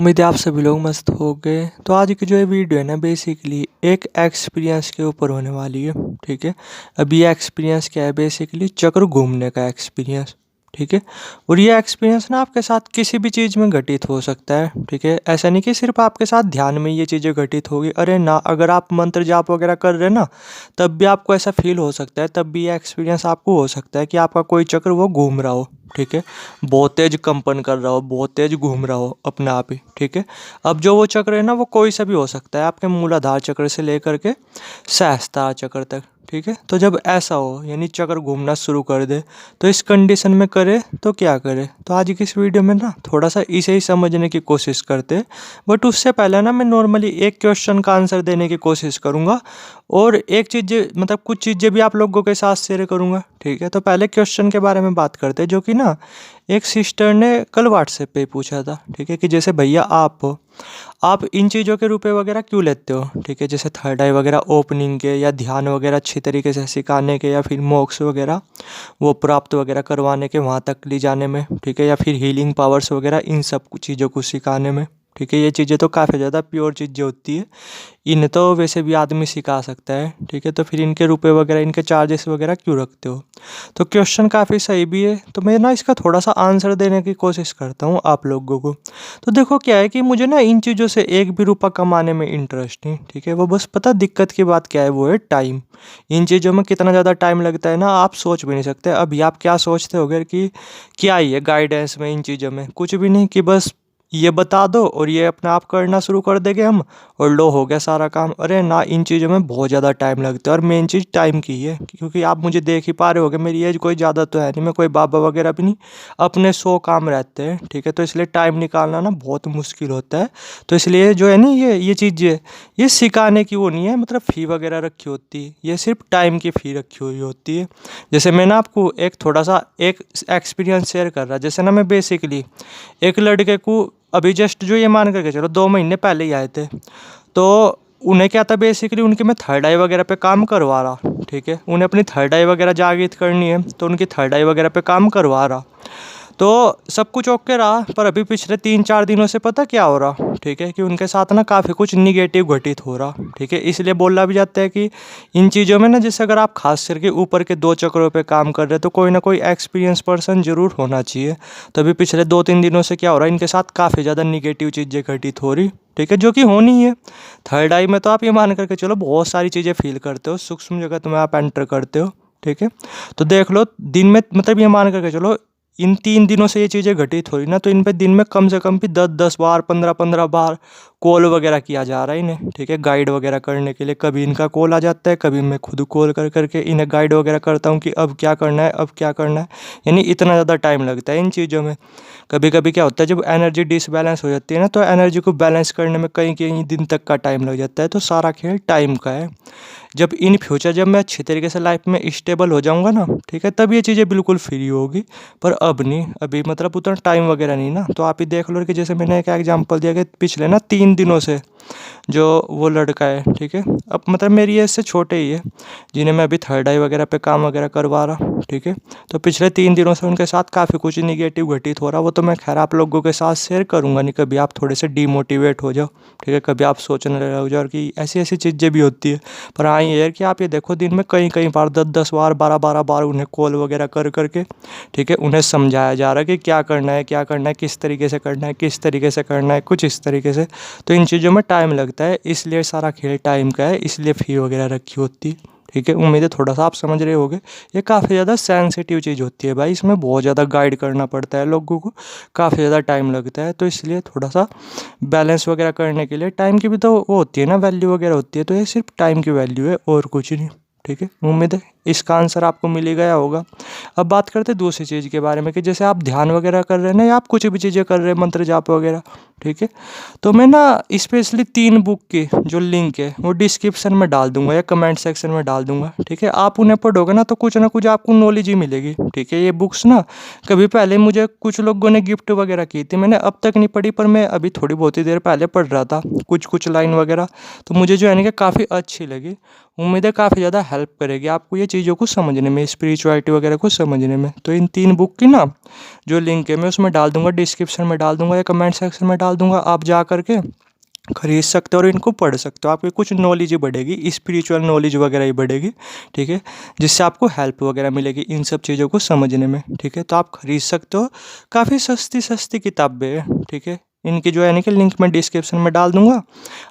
उम्मीद है आप सभी लोग मस्त हो गए। तो आज की जो ये वीडियो है ना बेसिकली एक एक्सपीरियंस के ऊपर होने वाली है। ठीक है, अभी ये एक्सपीरियंस क्या है, बेसिकली चक्र घूमने का एक्सपीरियंस। ठीक है, और ये एक्सपीरियंस ना आपके साथ किसी भी चीज़ में घटित हो सकता है। ठीक है, ऐसा नहीं कि सिर्फ आपके साथ ध्यान में ये चीज़ें घटित होगी। अरे ना, अगर आप मंत्र जाप वगैरह कर रहे हैं ना, तब भी आपको ऐसा फील हो सकता है, तब भी ये एक्सपीरियंस आपको हो सकता है कि आपका कोई चक्र वो घूम रहा हो। ठीक है, बहुत तेज कंपन कर रहा हो, बहुत तेज घूम रहा हो अपने आप ही। ठीक है, अब जो वो चक्र है ना वो कोई सा भी हो सकता है, आपके मूलाधार चक्र से लेकर के सहस्त्रार चक्र तक। ठीक है, तो जब ऐसा हो यानी चक्र घूमना शुरू कर दे, तो इस कंडीशन में करे तो क्या करे। तो आज की इस वीडियो में ना थोड़ा सा इसे ही समझने की कोशिश करते। बट उससे पहले ना मैं नॉर्मली एक क्वेश्चन का आंसर देने की कोशिश करूँगा, और एक चीज़ मतलब कुछ चीज़ें भी आप लोगों के साथ शेयर करूँगा। ठीक है, तो पहले क्वेश्चन के बारे में बात करते हैं, जो कि ना एक सिस्टर ने कल व्हाट्सएप पे पूछा था। ठीक है, कि जैसे भैया आप इन चीज़ों के रुपए वगैरह क्यों लेते हो। ठीक है, जैसे थर्ड आई वगैरह ओपनिंग के, या ध्यान वगैरह अच्छी तरीके से सिखाने के, या फिर मोक्ष वगैरह वो प्राप्त वगैरह करवाने के, वहाँ तक ले जाने में। ठीक है, या फिर हीलिंग पावर्स वगैरह इन सब चीज़ों को सिखाने में। ठीक है, ये चीज़ें तो काफ़ी ज़्यादा प्योर चीज़ें होती है, इन्हें तो वैसे भी आदमी सिखा सकता है। ठीक है, तो फिर इनके रुपए वगैरह, इनके चार्जेस वगैरह क्यों रखते हो। तो क्वेश्चन काफ़ी सही भी है, तो मैं ना इसका थोड़ा सा आंसर देने की कोशिश करता हूँ आप लोगों को। तो देखो क्या है कि मुझे ना इन चीज़ों से एक भी रुपया कमाने में इंटरेस्ट नहीं। ठीक है, वो बस पता दिक्कत की बात क्या है, वो है टाइम। इन चीज़ों में कितना ज़्यादा टाइम लगता है ना, आप सोच भी नहीं सकते। अभी आप क्या सोचते होगे कि क्या ही है गाइडेंस में, इन चीज़ों में कुछ भी नहीं, कि बस ये बता दो और ये अपना आप करना शुरू कर देंगे हम, और लो हो गया सारा काम। अरे ना, इन चीज़ों में बहुत ज़्यादा टाइम लगता है, और मेन चीज़ टाइम की है, क्योंकि आप मुझे देख ही पा रहे होगे, मेरी एज कोई ज़्यादा तो है नहीं, मैं कोई बाबा वगैरह भी नहीं, अपने 100 काम रहते हैं। ठीक है, तो इसलिए टाइम निकालना ना बहुत मुश्किल होता है। तो इसलिए जो है ना ये चीज़ें, ये सिखाने की वो नहीं है, मतलब फ़ी वगैरह रखी होती है, ये सिर्फ टाइम की फ़ी रखी हुई होती है। जैसे मैं ना आपको एक थोड़ा सा एक एक्सपीरियंस शेयर कर रहा, जैसे ना मैं बेसिकली एक लड़के को अभी जस्ट जो ये मान करके चलो 2 महीने पहले ही आए थे। तो उन्हें क्या था, बेसिकली उनकी मैं थर्ड आई वगैरह पे काम करवा रहा। ठीक है, उन्हें अपनी थर्ड आई वगैरह जागृत करनी है, तो उनकी थर्ड आई वगैरह पे काम करवा रहा। तो सब कुछ ओके रहा, पर अभी पिछले 3-4 दिनों से पता क्या हो रहा। ठीक है, कि उनके साथ ना काफ़ी कुछ निगेटिव घटित हो रहा। ठीक है, इसलिए बोला भी जाता है कि इन चीज़ों में ना, जैसे अगर आप खास करके ऊपर के 2 चक्रों पे काम कर रहे हैं, तो कोई ना कोई एक्सपीरियंस पर्सन ज़रूर होना चाहिए। तो अभी पिछले 2-3 दिनों से क्या हो रहा है, इनके साथ काफ़ी ज़्यादा निगेटिव चीज़ें घटित हो रही। ठीक है, जो कि होनी है। थर्ड आई में तो आप ये मान करके चलो बहुत सारी चीज़ें फील करते हो, सूक्ष्म जगत में आप एंटर करते हो। ठीक है, तो देख लो दिन में, मतलब ये मान करके चलो इन 3 दिनों से ये चीज़ें घटित हो रही ना, तो इन पे दिन में कम से कम भी 10-10 बार, 15-15 बार कॉल वगैरह किया जा रहा है इन्हें। ठीक है, गाइड वगैरह करने के लिए कभी इनका कॉल आ जाता है, कभी मैं खुद कॉल कर करके इन्हें गाइड वगैरह करता हूँ कि अब क्या करना है, अब क्या करना है। यानी इतना ज़्यादा टाइम लगता है इन चीज़ों में। कभी कभी क्या होता है, जब एनर्जी डिसबैलेंस हो जाती है ना, तो एनर्जी को बैलेंस करने में कई कई दिन तक का टाइम लग जाता है। तो सारा खेल टाइम का है। जब इन फ्यूचर जब मैं अच्छी तरीके से लाइफ में स्टेबल हो जाऊंगा ना, ठीक है, तब ये चीज़ें बिल्कुल फ्री होगी। पर अब नहीं, अभी मतलब उतना टाइम वगैरह नहीं ना। तो आप ही देख लो कि जैसे मैंने एक एग्जांपल दिया कि पिछले ना 3 दिनों से जो वो लड़का है, ठीक है, अब मतलब मेरी एज से छोटे ही है, जिन्हें मैं अभी थर्ड आई वगैरह पे काम वगैरह करवा रहा। ठीक है, तो पिछले 3 दिनों से उनके साथ काफ़ी कुछ निगेटिव घटित हो रहा। वो तो मैं खैर आप लोगों के साथ शेयर करूँगा नहीं, कभी आप थोड़े से डीमोटिवेट हो जाओ। ठीक है, कभी आप सोचने लग जाओ कि ऐसी ऐसी चीज़ें भी होती है। पर हाँ ये है कि आप ये देखो, दिन में कई कई बार 10-10 बार, 12-12 बार उन्हें कॉल वगैरह कर करके, ठीक है, उन्हें समझाया जा रहा है कि क्या करना है, क्या करना है, किस तरीके से करना है, किस तरीके से करना है, कुछ इस तरीके से। तो इन चीज़ों में टाइम लगता है, इसलिए सारा खेल टाइम का है, इसलिए फ़ी वगैरह रखी होती है। ठीक है, उम्मीद है थोड़ा सा आप समझ रहे होगे। ये काफ़ी ज़्यादा सेंसिटिव चीज़ होती है भाई, इसमें बहुत ज़्यादा गाइड करना पड़ता है लोगों को, काफ़ी ज़्यादा टाइम लगता है। तो इसलिए थोड़ा सा बैलेंस वगैरह करने के लिए टाइम की भी तो वो होती है ना, वैल्यू वगैरह होती है। तो ये सिर्फ टाइम की वैल्यू है और कुछ नहीं। ठीक है, उम्मीद है इसका आंसर आपको मिल ही गया होगा। अब बात करते हैं दूसरी चीज़ के बारे में, कि जैसे आप ध्यान वगैरह कर रहे हैं ना, या आप कुछ भी चीज़ें कर रहे हैं, मंत्र जाप वगैरह। ठीक है, तो मैं ना स्पेशली 3 बुक के जो लिंक है वो डिस्क्रिप्शन में डाल दूंगा या कमेंट सेक्शन में डाल दूंगा। ठीक है, आप उन्हें पढ़ोगे ना, तो कुछ ना कुछ आपको नॉलेज ही मिलेगी। ठीक है, ये बुक्स ना कभी पहले मुझे कुछ लोगों ने गिफ्ट वगैरह की थी, मैंने अब तक नहीं पढ़ी, पर मैं अभी थोड़ी बहुत ही देर पहले पढ़ रहा था कुछ कुछ लाइन वगैरह। तो मुझे जो है ना कि काफ़ी अच्छी लगी। उम्मीद है काफ़ी ज़्यादा हेल्प करेगी आपको ये चीज़ चीज़ों को समझने में, स्पिरिचुअलिटी वगैरह को समझने में। तो इन 3 बुक की ना जो लिंक है मैं उसमें डाल दूंगा, डिस्क्रिप्शन में डाल दूंगा या कमेंट सेक्शन में डाल दूंगा। आप जा करके खरीद सकते हो और इनको पढ़ सकते हो। आपकी कुछ नॉलेज ही बढ़ेगी, स्पिरिचुअल नॉलेज वगैरह ही बढ़ेगी, ठीक है, जिससे आपको हेल्प वगैरह मिलेगी इन सब चीज़ों को समझने में, ठीक है। तो आप खरीद सकते हो, काफ़ी सस्ती सस्ती किताबें हैं, ठीक है। इनकी जो है ना कि लिंक मैं डिस्क्रिप्शन में डाल दूंगा,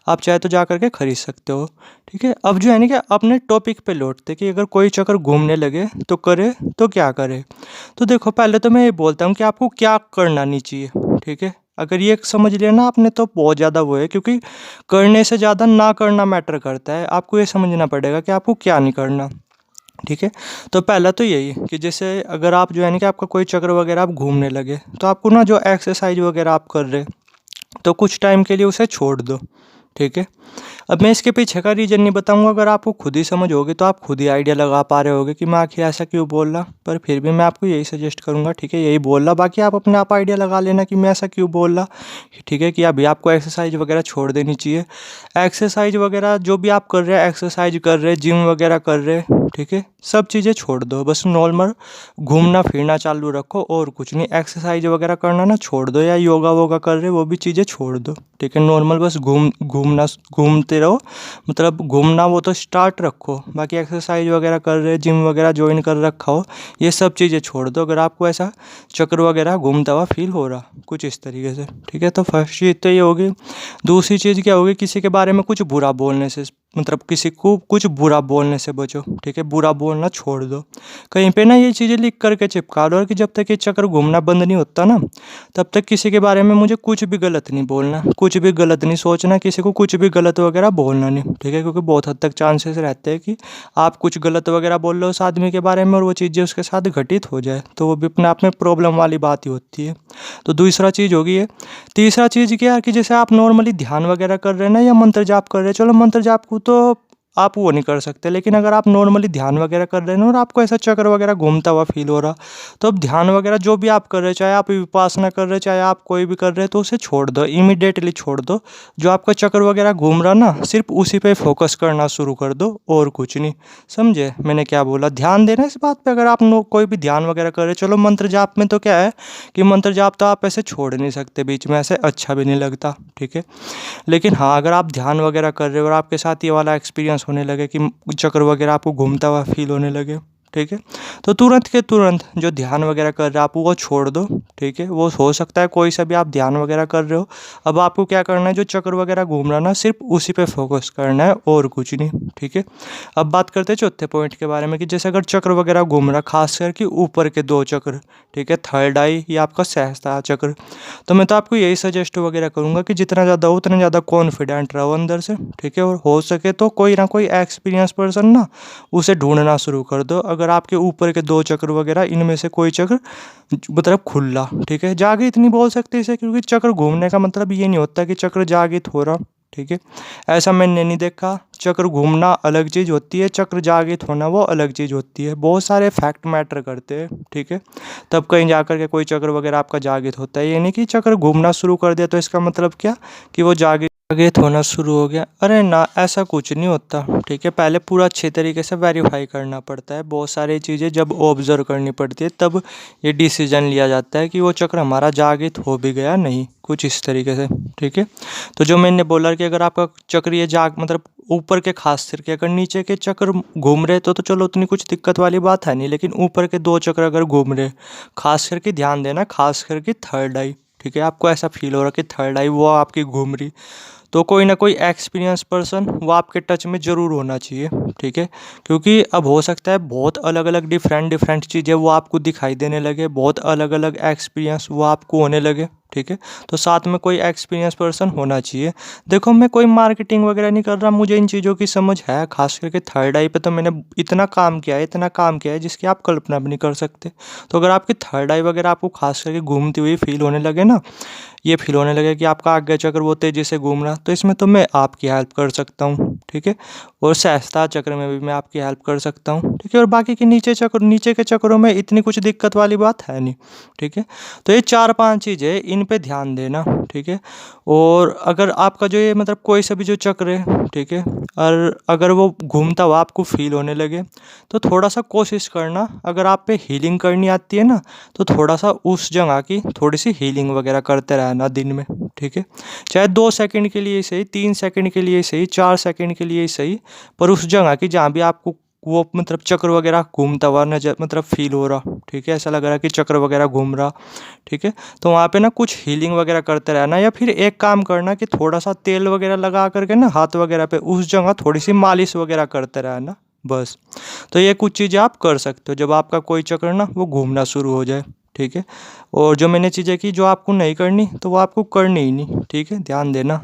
आप चाहे तो जा करके खरीद सकते हो, ठीक है। अब जो है ना कि अपने टॉपिक पे लौटते कि अगर कोई चक्कर घूमने लगे तो करे तो क्या करे। तो देखो, पहले तो मैं ये बोलता हूँ कि आपको क्या करना नहीं चाहिए, ठीक है। अगर ये समझ लिया ना आपने तो बहुत ज़्यादा वो है, क्योंकि करने से ज़्यादा ना करना मैटर करता है। आपको ये समझना पड़ेगा कि आपको क्या नहीं करना, ठीक है। तो पहला तो यही है कि जैसे अगर आप जो है ना कि आपका कोई चक्र वगैरह आप घूमने लगे, तो आपको ना जो एक्सरसाइज वगैरह आप कर रहे तो कुछ टाइम के लिए उसे छोड़ दो, ठीक है। अब मैं इसके पीछे का रीज़न नहीं बताऊंगा, अगर आपको खुद ही समझ होगी तो आप खुद ही आइडिया लगा पा रहे होगे कि मैं आखिर ऐसा क्यों बोल रहा। पर फिर भी मैं आपको यही सजेस्ट करूंगा, ठीक है, यही बोल रहा। बाकी आप अपने आप आइडिया लगा लेना कि मैं ऐसा क्यों बोल रहा, ठीक है। कि अभी आपको एक्सरसाइज वगैरह छोड़ देनी चाहिए। एक्सरसाइज वगैरह जो भी आप कर रहे हैं, एक्सरसाइज कर रहे हैं, जिम वगैरह कर रहे हैं, ठीक है, सब चीज़ें छोड़ दो। बस नॉर्मल घूमना फिरना चालू रखो और कुछ नहीं। एक्सरसाइज वगैरह करना ना छोड़ दो, या योगा वोगा कर रहे वो भी चीज़ें छोड़ दो, ठीक है। नॉर्मल बस घूमते रहो, मतलब घूमना वो तो स्टार्ट रखो। बाकी एक्सरसाइज वगैरह कर रहे, जिम वगैरह ज्वाइन कर रखा हो, ये सब चीज़ें छोड़ दो अगर आपको ऐसा चक्र वगैरह घूमता हुआ फील हो रहा कुछ इस तरीके से, ठीक है। तो फर्स्ट चीज़ तो ये होगी। दूसरी चीज़ क्या होगी, किसी के बारे में कुछ बुरा बोलने से, मतलब किसी को कुछ बुरा बोलने से बचो, ठीक है। बुरा बोलना छोड़ दो। कहीं पे ना ये चीज़ें लिख करके चिपका लो कि जब तक ये चक्कर घूमना बंद नहीं होता ना, तब तक किसी के बारे में मुझे कुछ भी गलत नहीं बोलना, कुछ भी गलत नहीं सोचना, किसी को कुछ भी गलत वगैरह बोलना नहीं, ठीक है। क्योंकि बहुत हद तक चांसेस रहते हैं कि आप कुछ गलत वगैरह बोल रहे हो उस आदमी के बारे में और वो चीज़ें उसके साथ घटित हो जाए, तो वो भी अपने आप में प्रॉब्लम वाली बात ही होती है। तो दूसरा चीज़ होगी ये। तीसरा चीज़ क्या है कि जैसे आप नॉर्मली ध्यान वगैरह कर रहे हैं ना, या मंत्र जाप कर रहे हैं, चलो मंत्र जाप को तो आप वो नहीं कर सकते, लेकिन अगर आप नॉर्मली ध्यान वगैरह कर रहे हैं ना और आपको ऐसा चक्र वगैरह घूमता हुआ फील हो रहा, तो अब ध्यान वगैरह जो भी आप कर रहे हैं, चाहे आप विपासना कर रहे हैं, चाहे आप कोई भी कर रहे हैं, तो उसे छोड़ दो, इमीडिएटली छोड़ दो। जो आपका चक्र वगैरह घूम रहा ना, सिर्फ उसी पे फोकस करना शुरू कर दो और कुछ नहीं। समझे मैंने क्या बोला? ध्यान देना इस बात पे। अगर आप कोई भी ध्यान वगैरह कर रहे हैं, चलो मंत्र जाप में तो क्या है कि मंत्र जाप तो आप ऐसे छोड़ नहीं सकते बीच में, ऐसे अच्छा भी नहीं लगता, ठीक है। लेकिन हाँ, अगर आप ध्यान वगैरह कर रहे हो और आपके साथ ये वाला एक्सपीरियंस होने लगे कि चक्र वगैरह आपको घूमता हुआ फील होने लगे, ठीक है, तो तुरंत के तुरंत जो ध्यान वगैरह कर रहे हो आप वो छोड़ दो, ठीक है। वो हो सकता है कोई सा भी आप ध्यान वगैरह कर रहे हो। अब आपको क्या करना है, जो चक्र वगैरह घूम रहा ना, सिर्फ उसी पे फोकस करना है और कुछ नहीं, ठीक है। अब बात करते हैं चौथे पॉइंट के बारे में कि जैसे अगर चक्र वगैरह घूम रहा, खास करके ऊपर के 2 चक्र, ठीक है, थर्ड आई या आपका सहस्त्रार चक्र, तो मैं तो आपको यही सजेस्ट वगैरह करूँगा कि जितना ज़्यादा हो उतना ज़्यादा कॉन्फिडेंट रहो अंदर से, ठीक है। और हो सके तो कोई ना कोई एक्सपीरियंस पर्सन ना उसे ढूंढना शुरू कर दो। अगर आपके ऊपर के 2 चक्र वगैरह इनमें से कोई चक्र मतलब खुला, ठीक है, जागृत नहीं बोल सकते इसे, क्योंकि चक्र घूमने का मतलब ये नहीं होता कि चक्र जागृत हो रहा, ठीक है। ऐसा मैंने नहीं देखा। चक्र घूमना अलग चीज़ होती है, चक्र जागृत होना वो अलग चीज़ होती है। बहुत सारे फैक्ट मैटर करते हैं, ठीक है। तब कहीं जाकर के कोई चक्र वगैरह आपका जागृत होता है। ये नहीं कि चक्र घूमना शुरू कर दिया तो इसका मतलब क्या कि वो जागृत होना शुरू हो गया। अरे ना, ऐसा कुछ नहीं होता, ठीक है। पहले पूरा अच्छे तरीके से वेरीफाई करना पड़ता है। बहुत सारी चीज़ें जब ऑब्जर्व करनी पड़ती है तब ये डिसीजन लिया जाता है कि वो चक्र हमारा जागृत हो भी गया नहीं, कुछ इस तरीके से, ठीक है। तो जो मैंने बोला कि अगर आपका चक्र ये मतलब ऊपर के खास करके अगर नीचे के चक्र घूम रहे तो चलो उतनी कुछ दिक्कत वाली बात है नहीं, लेकिन ऊपर के 2 चक्र अगर घूम रहे, खास करके ध्यान देना, खास करके थर्ड आई, ठीक है, आपको ऐसा फील हो रहा कि थर्ड आई वो आपकी घूम रही, तो कोई ना कोई एक्सपीरियंस पर्सन वो आपके टच में ज़रूर होना चाहिए, ठीक है। क्योंकि अब हो सकता है बहुत अलग अलग डिफरेंट चीज़ें वो आपको दिखाई देने लगे, बहुत अलग अलग एक्सपीरियंस वो आपको होने लगे, ठीक है। तो साथ में कोई एक्सपीरियंस पर्सन होना चाहिए। देखो, मैं कोई मार्केटिंग वगैरह नहीं कर रहा, मुझे इन चीज़ों की समझ है। खास करके थर्ड आई पे तो मैंने इतना काम किया है जिसकी आप कल्पना भी नहीं कर सकते। तो अगर आपकी थर्ड आई वगैरह आपको खास करके घूमती हुई फील होने लगे ना, ये फील होने लगे कि आपका आगे चक्र वो तेज़ी से घूम रहा, तो इसमें तो मैं आपकी हेल्प कर सकता हूँ, ठीक है। और सहस्त्रार चक्र में भी मैं आपकी हेल्प कर सकता हूँ, ठीक है। और बाकी के नीचे के चक्रों में इतनी कुछ दिक्कत वाली बात है नहीं, ठीक है। तो ये 4-5 चीज़ें, इन पे ध्यान देना, ठीक है। और अगर आपका जो ये मतलब कोई सा भी जो चक्र है, ठीक है, और अगर वो घूमता हुआ आपको फील होने लगे तो थोड़ा सा कोशिश करना, अगर आप पे हीलिंग करनी आती है ना तो थोड़ा सा उस जगह की थोड़ी सी हीलिंग वगैरह करते रहना दिन में, ठीक है। चाहे 2 सेकंड के लिए ही सही, 3 सेकंड के लिए ही सही, 4 सेकंड के लिए ही सही, पर उस जगह की जहाँ भी आपको वो मतलब चक्र वगैरह घूमता हुआ नजर मतलब फील हो रहा, ठीक है, ऐसा लग रहा कि चक्र वगैरह घूम रहा, ठीक है, तो वहाँ पे ना कुछ हीलिंग वगैरह करते रहना, या फिर एक काम करना कि थोड़ा सा तेल वगैरह लगा करके ना हाथ वगैरह पे उस जगह थोड़ी सी मालिश वगैरह करते रहना बस। तो ये कुछ चीज़ें आप कर सकते हो जब आपका कोई चक्र ना वो घूमना शुरू हो जाए, ठीक है। और जो मैंने चीज़ें की जो आपको नहीं करनी तो वो आपको करनी ही नहीं, ठीक है, ध्यान देना।